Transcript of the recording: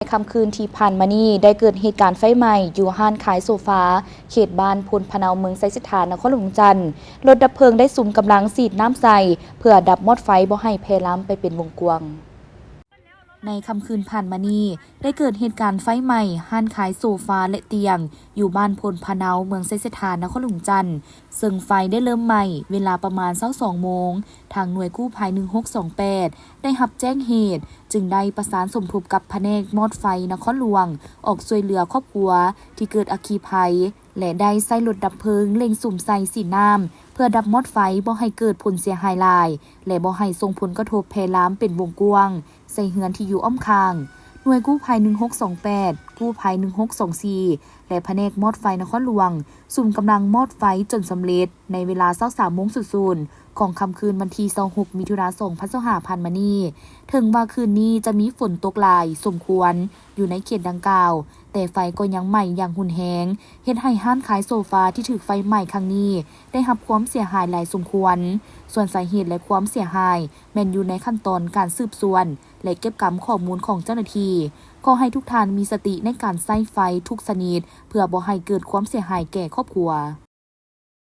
ในค่ำคืนที่ผ่านมานี้ได้เกิดเหตุการณ์ไฟไหม้อยู่ห้านขายโซฟาเขตบ้านพลพะเนาเมืองไซสิทธานครหลวงจันทร์รถดับเพลิงได้สุ่มกำลังฉีดน้ำใส่เพื่อดับมอดไฟบ่ให้แพร่ล้ำไปเป็นวงกว้างในค่ำคืนผ่านมานี้ได้เกิดเหตุการณ์ไฟไหม้ห้านขายโซฟาและเตียงอยู่บ้านพลพะเนาเมืองไซสิทธานครหลวงจันทร์ซึ่งไฟได้เริ่มไหม้เวลาประมาณ22 โมงทางหน่วยกู้ภัย1628ได้รับแจ้งเหตุจึงได้ประสานสมทบกับแผนกมอดไฟนครหลวงออกช่วยเหลือครอบครัวที่เกิดอัคคีภัยและได้ใช้รถดับเพลิงเร่งสุ่มใส่สีน้ำเพื่อดับมอดไฟบ่ให้เกิดผลเสียหายหลายและบ่ให้ส่งผลกระทบแพร่ล้ำเป็นวงกว้างใส่เฮือนที่อยู่อ้อมข้างหน่วยกู้ภัย1628กู้ภัย1624และแผนกมอดไฟนครหลวงสุ่มกำลังมอดไฟจนสำเร็จในเวลา 23:00 น.ของค่ำคืนวันที่26 มิถุนายน 2025 ผ่านมานี้ถึงว่าคืนนี้จะมีฝนตกหลายสมควรอยู่ในเขตดังกล่าวแต่ไฟก็ยังไหม้อย่างหุนแหงเฮ็ดให้ห้านขายโซฟาที่ถูกไฟไหม้ครั้งนี้ได้รับความเสียหายหลายสมควรส่วนสาเหตุและความเสียหายแม้นอยู่ในขั้นตอนการสืบสวนและเก็บกำข้อมูลของเจ้าหน้าที่ขอให้ทุกท่านมีสติในการใช้ไฟทุกชนิดเพื่อบ่ให้เกิดความเสียหายแก่ครอบครัว